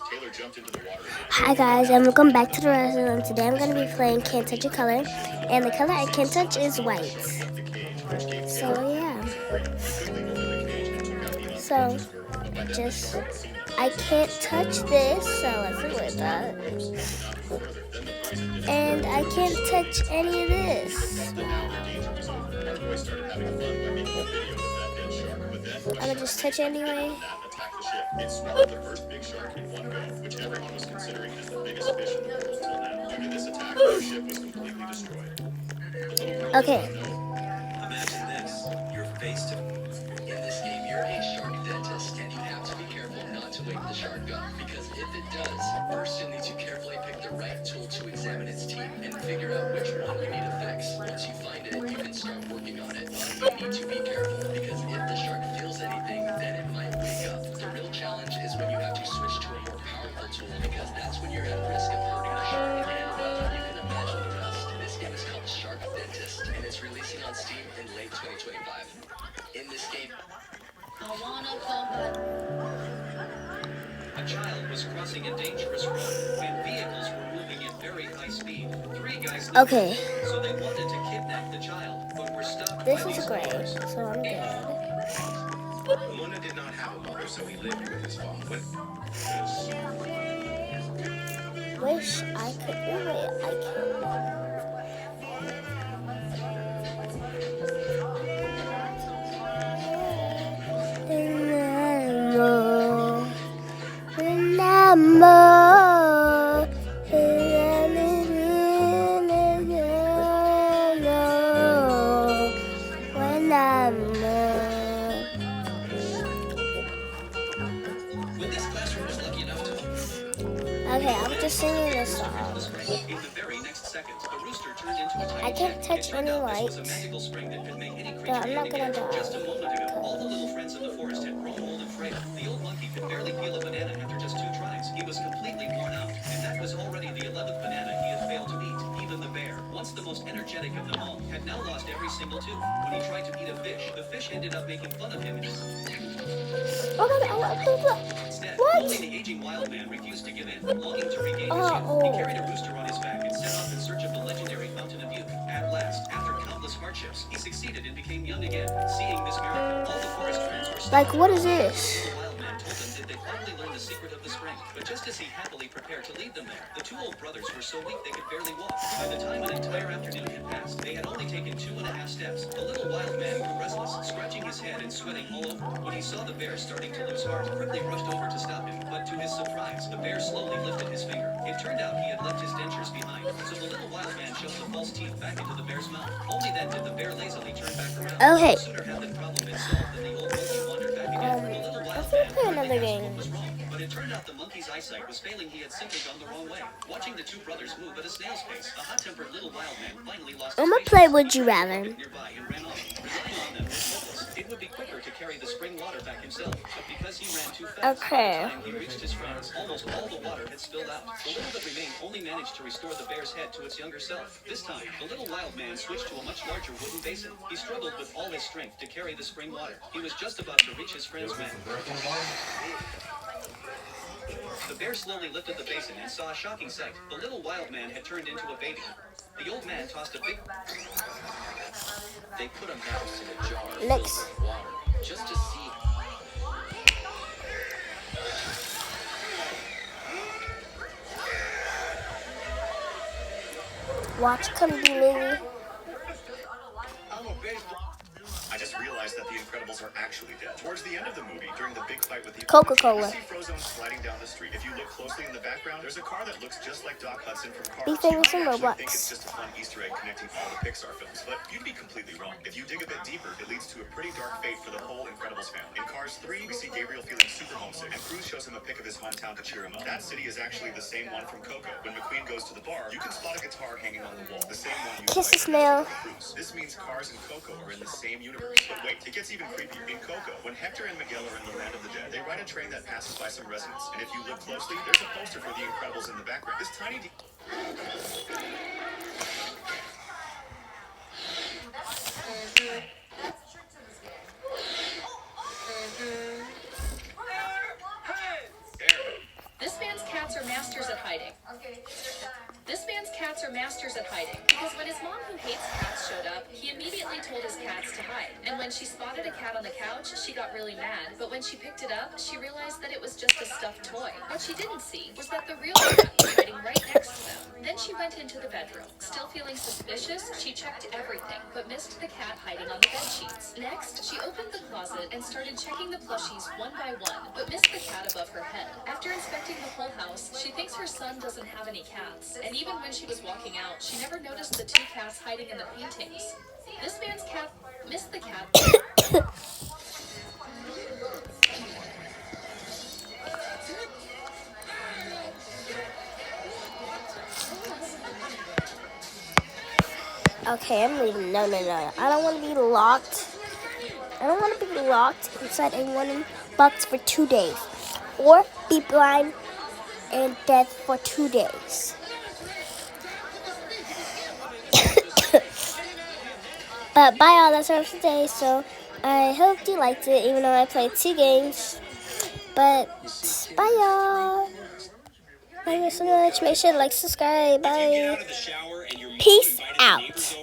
Hi guys, and welcome back to the restaurant. Today I'm going to be playing Can't Touch a Color, and the color I can't touch is white. So yeah, so just I can't touch this, so let's do with that. And I can't touch any of this. I'm gonna just touch it anyway. Okay. Imagine this. You're face to in this game, you're a shark dentist, and you have to be careful not to wake the shark up, because if it does, first you'll need to carefully pick the right tool to examine its teeth and figure out which one you need to fix. Once you find it, you can start working on it. But you need to be careful, because if the shark feels anything, then it might wake up. The real challenge is when you have to switch to a more powerful tool, because that's when you're at risk of hurting the shark. And well, you can imagine the rest. This game is called Shark Dentist, and it's releasing on Steam in late 2025. In this game, a child was crossing a dangerous road when vehicles were moving at very high speed. Three guys Okay. so they wanted to kidnap the child, but were stopped This by is these gray, brothers. so I'm good. Mona did not have a mother, so he lived with his father. Wish I could. Oh wait, I can. When this classroom was lucky enough to Okay, I'm just singing this song. in the very next second, the rooster turned into a tiny I can't touch any light, but I'm not gonna die. just a moment ago, all the little friends in the forest had grown old and frail. The old monkey could barely peel a banana after just 2 tries. He was completely worn out, and that was already the 11th banana he had failed to eat. Even the bear, once the most energetic of them all, had now lost every single tooth. When he tried to eat a fish, the fish ended up making fun of him. Instead, only the aging wild man refused to give in. Longing to regain his youth, he carried a rooster on his back and set off in search of the legendary Fountain of Youth. At last, after countless hardships, he succeeded and became young again. Seeing this miracle, all the forest friends were stunned. Like, what is this? The wild man told them that they finally learned the secret of the spring. But just as he happily prepared to lead them there, the 2 old brothers were so weak they could barely walk. By the time an entire afternoon had passed, they had only taken 2.5 steps. The little wild man grew restless, scratching his head and sweating all over. When he saw the bear starting to lose heart, quickly rushed over to stop him. But to his surprise, the bear slowly lifted his finger. It turned out he had left his dentures behind, so the little wild man shoved the false teeth back into the bear's mouth. Only then did the bear lazily turn back around. Okay. No sooner had the problem been solved than the old monkey wandered back again. The little wild Let's man play another finally asked game. what was wrong, but it turned out the monkey's eyesight was failing. He had simply gone the wrong way. Watching the 2 brothers move at a snail's pace, a hot-tempered little wild man finally lost his I'm gonna patience. play Would You Rather. Nearby and ran off. Relying on them was hopeless. It would be quicker to carry the spring water back himself, but because he ran too fast, Okay. by the time he reached his friends, almost all the water had spilled out. The little that remained only managed to restore the bear's head to its younger self. This time, the little wild man switched to a much larger wooden basin. He struggled with all his strength to carry the spring water. He was just about to reach his friend's man. The bear slowly lifted the basin and saw a shocking sight. The little wild man had turned into a baby. The old man tossed a big... They put a mouse in a jar Next. filled with water just to see. Watch come be me. I just realized that the Incredibles are actually dead. Towards the end of the movie, during the big fight with the Coca-Cola. you see Frozone sliding down the street. If you look closely in the background, there's a car that looks just like Doc Hudson from Cars. Be You famous might in actually Roblox. think it's just a fun Easter egg connecting all the Pixar films, but you'd be completely wrong. If you dig a bit deeper, it leads to a pretty dark fate for the whole Incredibles family. In Cars 3, we see Gabriel feeling super homesick, and Cruz shows him a pic of his hometown to cheer him up. That city is actually the same one from Coco. When McQueen goes to the bar, you can spot a guitar hanging on the wall, the same one you Kiss saw the in snail. Cruz. This means Cars and Coco are in the same universe. But wait, it gets even creepier. In Coco, when Hector and Miguel are in the land of the dead, they ride a train that passes by some residents, and if you look closely, there's a poster for the Incredibles in the background. This tiny This man's cats are masters at hiding. This man's cats are masters at hiding because when his mom, who hates cats, showed up, he immediately told his cats to hide. And when she spotted a cat on the couch, she got really mad. But when she picked it up, she realized that it was just a stuffed toy. What she didn't see was that the real cat was hiding right next to them. Then she went into the bedroom. Still feeling suspicious, she checked everything, but missed the cat hiding on the bed sheets. Next, she opened the closet and started checking the plushies one by one, but missed the cat above her head. After inspecting the whole house, she thinks her son doesn't have any cats. And even when she was walking out, she never noticed the 2 cats hiding in the paintings. This man's cat missed the cat. Okay, I'm leaving. No. I don't want to be locked. I don't want to be locked inside a wooden box for 2 days. Or be blind and dead for 2 days. But bye all, that's all for today. So I hope you liked it, even though I played 2 games. But bye y'all. Thank you so much. Make sure to like, subscribe. Bye. Peace out.